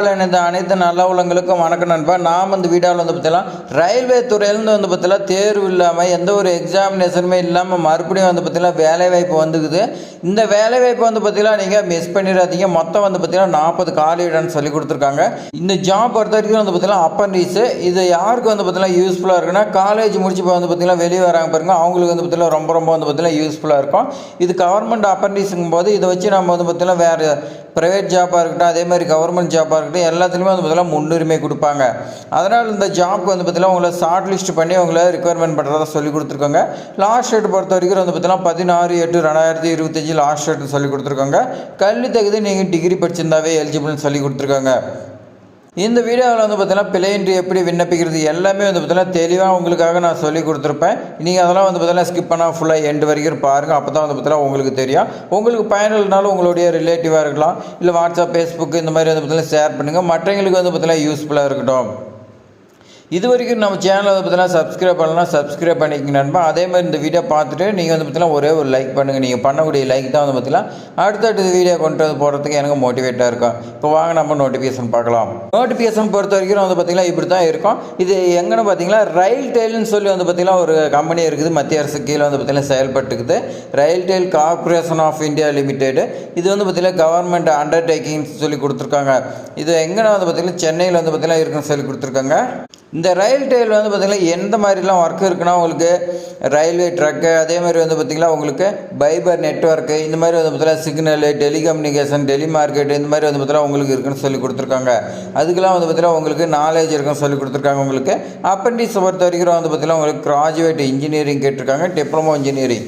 இந்த அனைத்து நல்ல உள்ளங்களுக்கும் வணக்கம் நண்பா. நாம் இந்த வீடியோவில் வந்து பார்த்தீங்கன்னா ரயில்வே துறையிலேருந்து வந்து பார்த்தீங்கன்னா தேர்வு இல்லாமல் எந்த ஒரு எக்ஸாமினேஷனுமே இல்லாமல் மறுபடியும் வந்து பார்த்தீங்கன்னா வேலைவாய்ப்பு வந்துக்குது. இந்த வேலைவாய்ப்பு வந்து பார்த்தீங்கன்னா நீங்கள் மிஸ் பண்ணிடாதீங்க. மொத்தம் வந்து பார்த்தீங்கன்னா 40 காலியிடம்னு சொல்லி கொடுத்துருக்காங்க. இந்த ஜாப் பொறுத்த வரைக்கும் வந்து பார்த்தீங்கன்னா அப்பன்டிஸு. இது யாருக்கு வந்து பார்த்தீங்கன்னா யூஸ்ஃபுல்லாக இருக்குன்னா, காலேஜ் முடிச்சு வந்து பார்த்தீங்கன்னா வெளியே வராங்க பாருங்க, அவங்களுக்கு வந்து பார்த்தீங்கன்னா ரொம்ப வந்து பார்த்தீங்கன்னா யூஸ்ஃபுல்லாக இருக்கும். இது கவர்மெண்ட் அப்பன்டிஸுங்கும் போது இதை வச்சு நம்ம வந்து பார்த்தீங்கன்னா வேறு ப்ரைவேட் ஜாப்பாக இருக்கட்டும், அதே மாதிரி கவர்மெண்ட் ஜாப்பாக இருக்கட்டும், எல்லாத்துலேயுமே வந்து பார்த்தீங்கன்னா முன்னுரிமை கொடுப்பாங்க. அதனால் இந்த ஜாப்க்கு வந்து பார்த்தீங்கன்னா உங்களை ஷார்ட் லிஸ்ட் பண்ணி உங்களை ரிக்வயர்மெண்ட் பண்ணுறதா சொல்லி கொடுத்துருக்காங்க. லாஸ்ட் டேட் பொறுத்த வரைக்கும் வந்து பார்த்தீங்கன்னா 16/8/2025 லாஸ்ட் டேட் சொல்லி கொடுத்துருக்காங்க. கல்வி தகுதி நீங்கள் டிகிரி படிச்சிருந்தாவே எலிஜிபிள்னு சொல்லி கொடுத்துருக்காங்க. இந்த வீடியோவில் வந்து பார்த்தீங்கன்னா பிழையின்றி எப்படி விண்ணப்பிக்கிறது எல்லாமே வந்து பார்த்தீங்கன்னா தெளிவாக உங்களுக்காக நான் சொல்லி கொடுத்துருப்பேன். நீங்கள் அதெல்லாம் வந்து பார்த்தீங்கன்னா ஸ்கிப் பண்ணால் ஃபுல்லாக எண்டு வரைக்கும் பாருங்கள். அப்போ தான் வந்து பார்த்தீங்கன்னா உங்களுக்கு தெரியும். உங்களுக்கு பயனுள்ளனாலும் உங்களுடைய ரிலேட்டிவாக இருக்கலாம், இல்லை வாட்ஸ்அப், ஃபேஸ்புக் இந்த மாதிரி வந்து பார்த்தீங்கன்னா ஷேர் பண்ணுங்கள். மற்றவங்களுக்கு வந்து பார்த்தீங்கன்னா யூஸ்ஃபுல்லாக இருக்கட்டும். இது வரைக்கும் நம்ம சேனலை வந்து பார்த்தீங்கன்னா சப்ஸ்கிரைப் பண்ணலாம், சப்ஸ்கிரைப் பண்ணிக்கங்க நண்பா. அதே மாதிரி இந்த வீடியோ பார்த்துட்டு நீங்கள் வந்து பார்த்தீங்கன்னா ஒரே ஒரு லைக் பண்ணுங்கள். நீங்கள் பண்ணக்கூடிய லைக் தான் வந்து பார்த்தீங்கன்னா அடுத்தடுத்த வீடியோ கொண்டு வந்து போடுறதுக்கு எனக்கு மோட்டிவேட்டாக இருக்கும். இப்போ வாங்க நம்ம நோட்டிஃபிகேஷன் பார்க்கலாம். நோட்டிஃபிகேஷன் பொறுத்த வரைக்கும் வந்து பார்த்தீங்கன்னா இப்படி தான் இருக்கும். இது எங்கன்னு பார்த்தீங்கன்னா ரயில் டெயில்னு சொல்லி வந்து பார்த்தீங்கன்னா ஒரு கம்பெனி இருக்குது, மத்திய அரசு கீழே வந்து பார்த்தீங்கன்னா செயல்பட்டுக்குது. RailTel corporation of India limited. இது வந்து பார்த்தீங்கன்னா கவர்மெண்ட் அண்டர்டேக்கிங்ஸ் சொல்லி கொடுத்துருக்காங்க. இது எங்கன்னா வந்து பார்த்தீங்கன்னா சென்னையில் வந்து பார்த்தீங்கன்னா இருக்குன்னு சொல்லி கொடுத்துருக்காங்க. இந்த ரயில் டெயில் வந்து பார்த்திங்கன்னா எந்த மாதிரிலாம் ஒர்க் இருக்குன்னா, உங்களுக்கு ரயில்வே ட்ரக்கு, அதே மாதிரி வந்து பார்த்திங்கன்னா உங்களுக்கு ஃபைபர் நெட்ஒர்க்கு, இந்த மாதிரி வந்து பார்த்திங்கன்னா சிக்னலு, டெலிகம்யூனிகேஷன், டெலிமார்க்கெட், இந்த மாதிரி வந்து பார்த்திங்கன்னா உங்களுக்கு இருக்குன்னு சொல்லி கொடுத்துருக்காங்க. அதுக்கெல்லாம் வந்து பார்த்திங்கன்னா உங்களுக்கு நாலேஜ் இருக்குன்னு சொல்லி கொடுத்துருக்காங்க. உங்களுக்கு அப்பன்டிஸ் பொறுத்த வரைக்கும் வந்து பார்த்திங்கன்னா உங்களுக்கு கிராஜுவேட் இன்ஜினியரிங் கேட்டிருக்காங்க, டிப்ளமோ இன்ஜினியரிங்.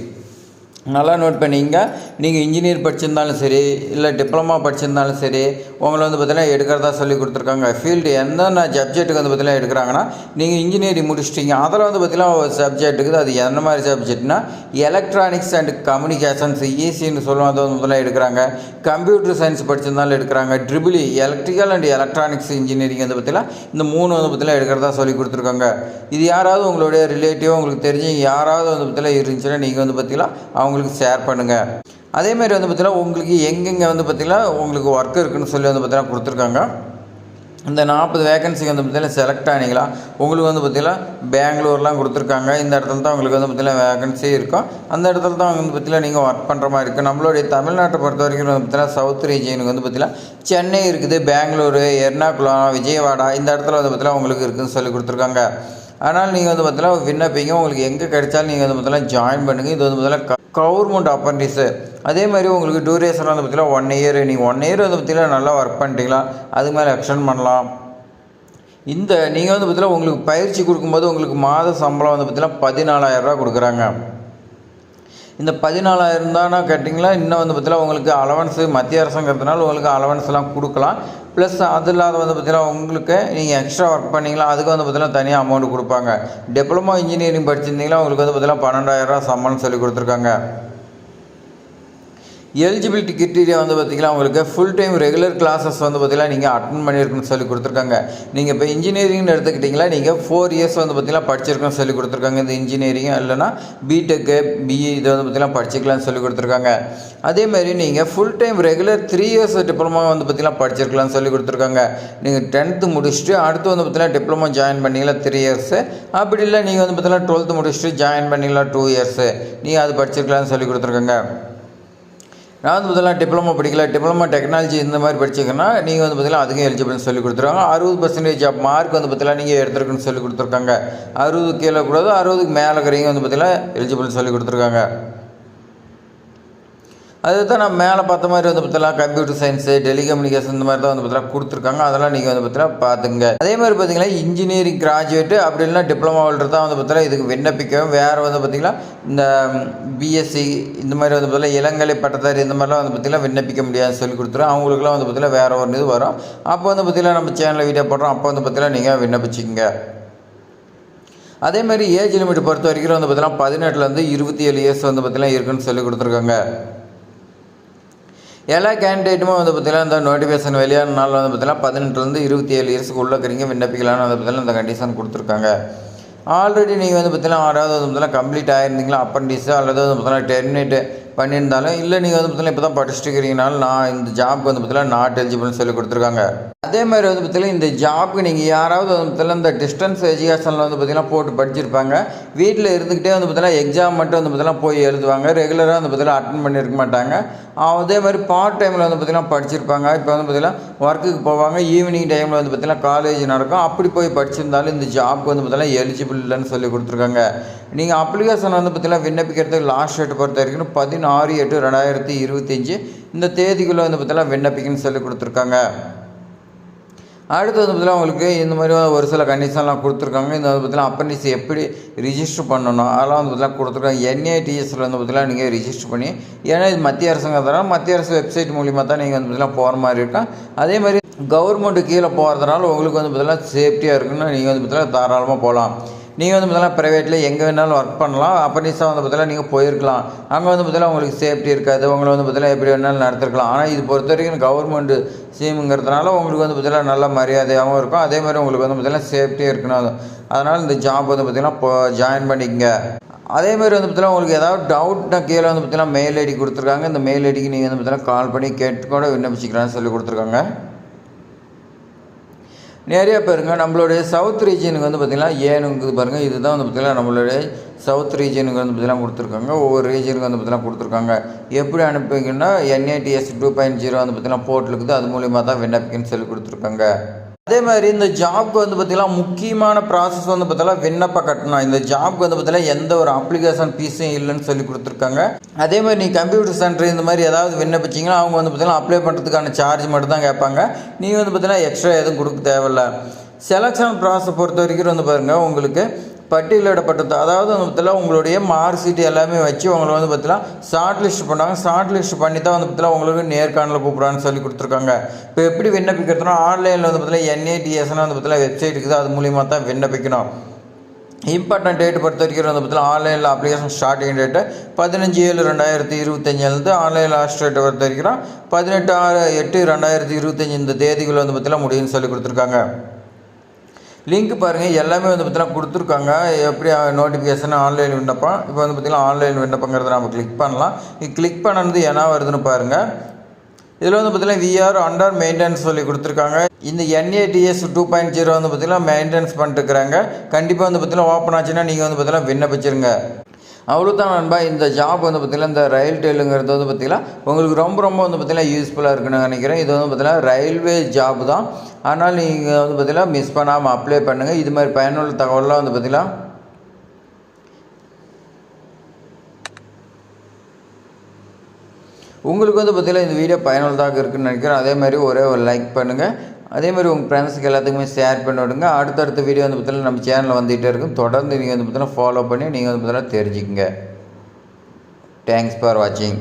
நல்லா நோட் பண்ணிங்க. நீங்கள் இன்ஜினியர் படிச்சிருந்தாலும் சரி, இல்லை டிப்ளமா படிச்சிருந்தாலும் சரி, உங்களை வந்து பார்த்தீங்கன்னா எடுக்கிறதா சொல்லி கொடுத்துருக்காங்க. ஃபீல்டு என்னென்ன சப்ஜெக்ட்டுக்கு வந்து பார்த்தீங்கன்னா எடுக்கிறாங்கன்னா, நீங்கள் இன்ஜினியரிங் முடிச்சிட்டிங்க, அதில் வந்து பார்த்தீங்கன்னா ஒரு சப்ஜெக்ட் இருக்குது. அது என்ன மாதிரி சப்ஜெக்ட்னா எலக்ட்ரானிக்ஸ் அண்ட் கம்யூனிகேஷன்ஸ், ஈஸின்னு சொல்லுவோம், அதை வந்து பார்த்தீங்கன்னா எடுக்கிறாங்க. கம்ப்யூட்டர் சயின்ஸ் படிச்சிருந்தாலும் எடுக்கிறாங்க. Triple electrical and electronics engineering வந்து பார்த்தீங்கன்னா இந்த 3 வந்து பார்த்தீங்கன்னா எடுக்கிறதா சொல்லி கொடுத்துருக்காங்க. இது யாராவது உங்களுடைய ரிலேட்டிவ் உங்களுக்கு தெரிஞ்சு யாராவது வந்து பார்த்தீங்கன்னா இருந்துச்சுன்னா நீங்கள் வந்து பார்த்தீங்கன்னா அவங்களுக்கு ஷேர் பண்ணுங்கள். அதேமாதிரி வந்து பார்த்தீங்கன்னா உங்களுக்கு எங்கெங்கே வந்து பார்த்தீங்கன்னா உங்களுக்கு ஒர்க் இருக்குன்னு சொல்லி வந்து பார்த்தீங்கன்னா கொடுத்துருக்காங்க. இந்த 40 வேகன்சிக்கு வந்து பார்த்தீங்கன்னா செலக்ட் ஆனீங்களா, உங்களுக்கு வந்து பார்த்தீங்கன்னா பெங்களூர்லாம் கொடுத்துருக்காங்க. இந்த இடத்துல தான் உங்களுக்கு வந்து பார்த்தீங்கன்னா வேகன்சி இருக்கும். அந்த இடத்துல தான் வந்து பார்த்தீங்கன்னா நீங்கள் ஒர்க் பண்ணுற மாதிரி இருக்குது. நம்மளுடைய தமிழ்நாட்டை பொறுத்த வரைக்கும் வந்து பார்த்தீங்கன்னா சவுத் ரீஜியனுக்கு வந்து பார்த்தீங்கன்னா சென்னை இருக்குது, பெங்களூரு, எர்ணாகுளம், விஜயவாடா, இந்த இடத்துல வந்து பார்த்தீங்கன்னா உங்களுக்கு இருக்குதுன்னு சொல்லி கொடுத்துருக்காங்க. அதனால் நீங்கள் வந்து பார்த்தீங்கன்னா விண்ணப்பிங்க. உங்களுக்கு எங்கே கிடைச்சாலும் நீங்கள் வந்து பார்த்தீங்கன்னா ஜாயின் பண்ணுங்கள். இது வந்து பார்த்தீங்கன்னா கவர்மெண்ட் அப்பன்டிஸு. அதே மாதிரி உங்களுக்கு டூரேஷன் வந்து பார்த்தீங்கன்னா 1 இயர். நீங்கள் 1 இயர் வந்து பார்த்தீங்கன்னா நல்லா ஒர்க் பண்ணிட்டீங்களா, அதுக்கு மேலே எக்ஸ்டெண்ட் பண்ணலாம். இந்த நீங்கள் வந்து பார்த்தீங்கன்னா உங்களுக்கு பயிற்சி கொடுக்கும்போது உங்களுக்கு மாத சம்பளம் வந்து பார்த்தீங்கன்னா 14,000 ரூபா கொடுக்குறாங்க. இந்த 14,000 தானே கேட்டிங்களா, இன்னும் வந்து பார்த்தீங்கன்னா உங்களுக்கு அலவன்ஸு மத்திய அரசுங்கிறதுனால உங்களுக்கு அலவன்ஸ்லாம் கொடுக்கலாம். ப்ளஸ் அது இல்லாத வந்து பார்த்தீங்கன்னா உங்களுக்கு நீங்கள் எக்ஸ்ட்ரா ஒர்க் பண்ணிங்களா, அதுக்கு வந்து பார்த்தீங்கன்னா தனியாக அமௌண்ட் கொடுப்பாங்க. டிப்ளமோ இன்ஜினியரிங் படிச்சிருந்தீங்களா, உங்களுக்கு வந்து பார்த்தீங்கன்னா 12,000 ரூபா சம்பளம் சொல்லி கொடுத்துருக்காங்க. எலிஜிபிலிட்டி கிரிட்டீரியா வந்து பார்த்திங்கன்னா உங்களுக்கு ஃபுல் டைம் ரெகுலர் கிளாஸஸ் வந்து பார்த்திங்கன்னா நீங்கள் அட்டன் பண்ணியிருக்குன்னு சொல்லி கொடுத்துருக்காங்க. நீங்கள் இப்போ இன்ஜினியரிங்னு எடுத்துக்கிட்டிங்களா, நீங்கள் 4 இயர்ஸ் வந்து பார்த்திங்கன்னா படிச்சிருக்குன்னு சொல்லி கொடுத்துருக்காங்க. இந்த இன்ஜினியரிங் இல்லைனா பிடெக்கு, பிஇ இது வந்து பார்த்திங்கன்னா படிச்சிக்கலாம்னு சொல்லி கொடுத்துருக்காங்க. அதேமாதிரி நீங்கள் full time regular 3 years diploma வந்து பார்த்திங்கன்னா படிச்சிருக்கலாம்னு சொல்லி கொடுத்துருக்காங்க. நீங்கள் 10th முடிச்சுட்டு அடுத்து வந்து பார்த்திங்கன்னா டிப்ளமோ ஜாயின் பண்ணிங்களா 3 இயர்ஸு, அப்படி இல்லை நீங்கள் வந்து பார்த்திங்கன்னா 12th முடிச்சுட்டு ஜாயின் பண்ணிங்களா 2 இயர்ஸு, நீங்கள் அது படிச்சிருக்கலாம்னு சொல்லி கொடுத்துருக்காங்க. நான் வந்து பார்த்தீங்கன்னா டிப்ளமோ படிக்கல, டிப்ளமோ டெக்னாலஜி இந்த மாதிரி படிச்சிங்கன்னா நீங்கள் வந்து பார்த்தீங்கன்னா அதுக்கும் எலிஜிபிள்னு சொல்லி கொடுத்துருக்காங்க. 60% ஆஃப் மார்க் வந்து பார்த்தீங்கன்னா நீங்கள் எடுத்துருக்குன்னு சொல்லி கொடுத்துருக்காங்க. 60 கீழே கூடாது, 60க்கு மேலே இருக்கிறவங்க வந்து பார்த்தீங்கன்னா எலிஜிபிள்னு சொல்லி கொடுத்துருக்காங்க. அதுதான் நான் மேலே பார்த்த மாதிரி வந்து பார்த்தீங்கன்னா கம்ப்யூட்டர் சயின்ஸு, டெலிகம்யூனிகேஷன் இந்த மாதிரி தான் வந்து பார்த்தீங்கன்னா கொடுத்துருக்காங்க. அதெல்லாம் நீங்கள் வந்து பார்த்தீங்கன்னா பார்த்துங்க. அதே மாதிரி பார்த்தீங்கன்னா இன்ஜினியரிங் கிராஜுவேட்டு அப்படி இல்லைனா டிப்ளமோ ஹோல்டர் தான் வந்து பார்த்தீங்கன்னா இதுக்கு விண்ணப்பிக்கவும். வேறு வந்து பார்த்திங்கன்னா இந்த பிஎஸ்சி இந்த மாதிரி வந்து பார்த்தீங்கன்னா இளங்கலை பட்டதாரி இந்த மாதிரிலாம் வந்து பார்த்திங்கன்னா விண்ணப்பிக்க முடியாதுன்னு சொல்லி கொடுத்துருவோம். அவங்களுக்குலாம் வந்து பார்த்திங்கன்னா வேறு ஒரு இது வரும். அப்போ வந்து பார்த்திங்கன்னா நம்ம சேனலில் வீடியோ போடுறோம், அப்போ வந்து பார்த்திங்கன்னா நீங்கள் விண்ணப்பிச்சிங்க. அதேமாதிரி ஏஜ் லிமிட் பொறுத்த வரைக்கும் வந்து பார்த்திங்கன்னா 18லேருந்து 27 இயர்ஸ் வந்து பார்த்திங்கன்னா இருக்குன்னு சொல்லி கொடுத்துருக்காங்க. எல்லா கேண்டிடேட்டுமே வந்து பார்த்திங்கன்னா இந்த நோட்டிஃபிகேஷன் வெளியான நாள் வந்து பார்த்திங்கன்னா 18லேருந்து 27 இயர்ஸுக்கு உள்ள இருக்கிறீங்க விண்ணப்பிக்கலாம்னு வந்து பார்த்திங்கன்னா இந்த கண்டிஷன் கொடுத்துருக்காங்க. ஆல்ரெடி நீங்கள் வந்து பார்த்திங்கன்னா 6வது வந்து பார்த்திங்கன்னா கம்ப்ளீட் ஆகிருந்தீங்களா அப்பன்டிஸு, அல்லது வந்து பார்த்திங்கன்னா பண்ணியிருந்தாலும் இல்லை நீங்கள் வந்து பார்த்தீங்கன்னா இப்போ தான் படிச்சுட்டு இருக்கிறீங்கனாலும் நான் இந்த ஜாப்க்கு வந்து பார்த்தீங்கன்னா நாட் எலிஜிபிள்னு சொல்லி கொடுத்துருக்காங்க. அதே மாதிரி வந்து பார்த்தீங்கன்னா இந்த ஜாப்க்கு நீங்கள் யாராவது வந்து பார்த்தீங்கன்னா இந்த டிஸ்டன்ஸ் எஜுகேஷனில் வந்து பார்த்தீங்கன்னா போட்டு படிச்சிருப்பாங்க, வீட்டில் இருந்துக்கிட்டே வந்து பார்த்தீங்கன்னா எக்ஸாம் மட்டும் வந்து பார்த்தீங்கன்னா போய் எழுதுவாங்க, ரெகுலராக வந்து பார்த்தீங்கன்னா அட்டன் பண்ணியிருக்க மாட்டாங்க. அதே மாதிரி பார்ட் டைமில் வந்து பார்த்தீங்கன்னா படிச்சிருப்பாங்க, இப்போ வந்து பார்த்தீங்கன்னா ஒர்க்குக்கு போவாங்க, ஈவினிங் டைமில் வந்து பார்த்தீங்கன்னா காலேஜ் நடக்கும், அப்படி போய் படிச்சிருந்தாலும் இந்த ஜாப்க்கு வந்து பார்த்தீங்கன்னா எலிஜிபிள் இல்லைன்னு சொல்லி கொடுத்துருக்காங்க. நீங்கள் அப்ளிகேஷன் வந்து பார்த்தீங்கன்னா விண்ணப்பிக்கிறதுக்கு லாஸ்ட் டேட் பொறுத்த வரைக்கும் 16/8/2025 இந்த தேதிக்குள்ளே வந்து பார்த்தீங்கன்னா விண்ணப்பிக்கணும்னு சொல்லி கொடுத்துருக்காங்க. அடுத்து வந்து பார்த்தீங்கன்னா உங்களுக்கு இந்த மாதிரி ஒரு சில கண்டிஷன்லாம் கொடுத்துருக்காங்க. இந்த வந்து பார்த்தீங்கன்னா அப்ரண்டிஸ் எப்படி ரிஜிஸ்டர் பண்ணணும் அதெல்லாம் வந்து பார்த்தீங்கன்னா கொடுத்துருக்காங்க. NITSல வந்து பார்த்தீங்கன்னா நீங்கள் ரிஜிஸ்டர் பண்ணி, ஏன்னா இது மத்திய அரசுங்கிறதுனால மத்திய அரசு வெப்சைட் மூலிமா தான் நீங்கள் வந்து பார்த்தீங்கன்னா போகிற மாதிரி இருக்கும். அதே மாதிரி கவர்மெண்ட்டு கீழே போகிறதுனால உங்களுக்கு வந்து பார்த்தீங்கன்னா சேஃப்டியாக இருக்குன்னு நீங்கள் வந்து பார்த்தீங்கன்னா தாராளமாக போகலாம். நீங்கள் வந்து பார்த்தீங்கன்னா ப்ரைவேட்டில் எங்கே வேணாலும் ஒர்க் பண்ணலாம், அப்ரண்டிஸாக வந்து பார்த்தீங்கன்னா நீங்கள் போயிருக்கலாம். அங்கே வந்து பார்த்தீங்கன்னா உங்களுக்கு சேஃப்டி இருக்காது, உங்களை வந்து பார்த்தீங்கன்னா எப்படி வேணாலும் நடத்திருக்கலாம். ஆனால் இது பொறுத்த வரைக்கும் கவர்மெண்ட் ஸ்கீமுங்கிறதுனால உங்களுக்கு வந்து பார்த்தீங்கன்னா நல்ல மரியாதையாகவும் இருக்கும், அதே மாதிரி உங்களுக்கு வந்து பார்த்தீங்கன்னா சேஃப்டியாக இருக்கணும். அதனால் இந்த ஜாப் வந்து பார்த்தீங்கன்னா இப்போ ஜாயின் பண்ணிக்கங்க. அதே மாதிரி வந்து பார்த்தீங்கன்னா உங்களுக்கு ஏதாவது டவுட்னா கீழே வந்து பார்த்தீங்கன்னா மெயில் ஐடி கொடுத்துருக்காங்க. இந்த மெயில் ஐடிக்கு நீங்கள் வந்து பார்த்தீங்கன்னா கால் பண்ணி கேட்டு கூட விண்ணப்பிச்சிக்கலாம்னு சொல்லி கொடுத்துருக்காங்க. நிறைய பேருங்க நம்மளுடைய சவுத் ரீஜனுக்கு வந்து பார்த்திங்கன்னா ஏனுங்குது பாருங்கள், இதுதான் வந்து பார்த்திங்கன்னா நம்மளுடைய சவுத் ரீஜனுக்கு வந்து பார்த்திங்கன்னா கொடுத்துருக்காங்க. ஒவ்வொரு ரீஜனுக்கு வந்து பார்த்திங்கன்னா கொடுத்துருக்காங்க. எப்படி அனுப்புவீங்கன்னா NITS 2.0 வந்து பார்த்திங்கன்னா போர்ட்டலுக்குது, அது மூலிமா தான் விண்ணப்பிக்கன்னு சொல்லி கொடுத்துருக்காங்க. அதே மாதிரி இந்த ஜாப்க்கு வந்து பார்த்திங்கன்னா முக்கியமான ப்ராசஸ் வந்து பார்த்திங்கன்னா விண்ணப்ப கட்டணம். இந்த ஜாப்க்கு வந்து பார்த்திங்கன்னா எந்த ஒரு அப்ளிகேஷன் ஃபீஸும் இல்லைன்னு சொல்லி கொடுத்துருக்காங்க. அதே மாதிரி நீங்கள் கம்ப்யூட்டர் சென்டர் இந்த மாதிரி ஏதாவது விண்ணப்பிச்சிங்கன்னா அவங்க வந்து பார்த்திங்கன்னா அப்ளை பண்ணுறதுக்கான சார்ஜ் மட்டும் தான் கேட்பாங்க. நீங்கள் வந்து பார்த்திங்கன்னா எக்ஸ்ட்ரா எதுவும் கொடுக்க தேவையில்லை. செலெக்ஷன் ப்ராசஸ் பொறுத்த வரைக்கும் வந்து பாருங்கள், உங்களுக்கு பட்டியலிடப்பட்டது, அதாவது வந்து பார்த்தீங்கன்னா உங்களுடைய மார்க் ஷீட் எல்லாமே வச்சு உங்களை வந்து பார்த்தீங்கன்னா ஷார்ட் லிஸ்ட் பண்ணாங்க. ஷார்ட் லிஸ்ட் பண்ணி தான் வந்து பார்த்தீங்கன்னா உங்களுக்கு நேர்காணலில் கூப்பிட்றான்னு சொல்லி கொடுத்துருக்காங்க. இப்போ எப்படி விண்ணப்பிக்கிறதுனா ஆன்லைனில் வந்து பார்த்தீங்கன்னா NITSன்னு வந்து பார்த்தீங்கன்னா வெப்சைட் இருக்குது, அது மூலிமா தான் விண்ணப்பிக்கணும். இம்பார்ட்டன்ட் டேட் பொறுத்த வரைக்கும் வந்து பார்த்தீங்கன்னா ஆன்லைனில் application starting date 15/7/2025 online last டேட்டை பொறுத்த வரைக்கும் 18/8/2025 இந்த தேதிக்குள்ளே வந்து பார்த்தீங்கன்னா முடியும்னு சொல்லி கொடுத்துருக்காங்க. லிங்க் பாருங்கள், எல்லாமே வந்து பார்த்தீங்கன்னா கொடுத்துருக்காங்க. எப்படி நோட்டிஃபிகேஷன் ஆன்லைன் விண்ணப்பம், இப்போ வந்து பார்த்திங்கன்னா ஆன்லைன் விண்ணப்பங்கிறத நம்ம கிளிக் பண்ணலாம். இது கிளிக் பண்ணது என்ன வருதுன்னு பாருங்கள். இதில் வந்து பார்த்திங்கன்னா VR அண்டர் மெயின்டெனன்ஸ் சொல்லி கொடுத்துருக்காங்க. இந்த NITS 2.0 வந்து பார்த்திங்கன்னா மெயின்டெனன்ஸ் பண்ணிட்டுருக்குறாங்க. கண்டிப்பாக வந்து பார்த்திங்கன்னா ஓப்பன் ஆச்சுன்னா நீங்கள் வந்து பார்த்திங்கன்னா விண்ணப்பிச்சிருங்க. அவ்வளோதான் நண்பா. இந்த ஜாப் வந்து பார்த்திங்கன்னா இந்த ரயில் டெயிலுங்கிறது வந்து பார்த்திங்கன்னா உங்களுக்கு ரொம்ப வந்து பார்த்திங்கன்னா யூஸ்ஃபுல்லாக இருக்குன்னு நினைக்கிறேன். இது வந்து பார்த்திங்கன்னா ரயில்வே ஜாப் தான், ஆனால் நீங்கள் வந்து பார்த்திங்கன்னா மிஸ் பண்ணாமல் அப்ளை பண்ணுங்கள். இது மாதிரி பயனுள்ள தகவலாம் வந்து பார்த்திங்கன்னா உங்களுக்கு வந்து பார்த்திங்கன்னா இந்த வீடியோ பயனுள்ளதாக இருக்குதுன்னு நினைக்கிறேன். அதே மாதிரி ஒரே ஒரு லைக் பண்ணுங்கள், அதே மாதிரி உங்கள் ஃப்ரெண்ட்ஸுக்கு எல்லாத்துக்குமே ஷேர் பண்ணி விடுங்க. அடுத்தடுத்த வீடியோ வந்து பார்த்திங்கன்னா நம்ம சேனலில் வந்துகிட்டே இருக்கும். தொடர்ந்து நீங்கள் வந்து பார்த்திங்கன்னா ஃபாலோ பண்ணி நீங்கள் வந்து பார்த்திங்கன்னா தெரிஞ்சுக்கங்க. தேங்க்ஸ் ஃபார் வாட்சிங்.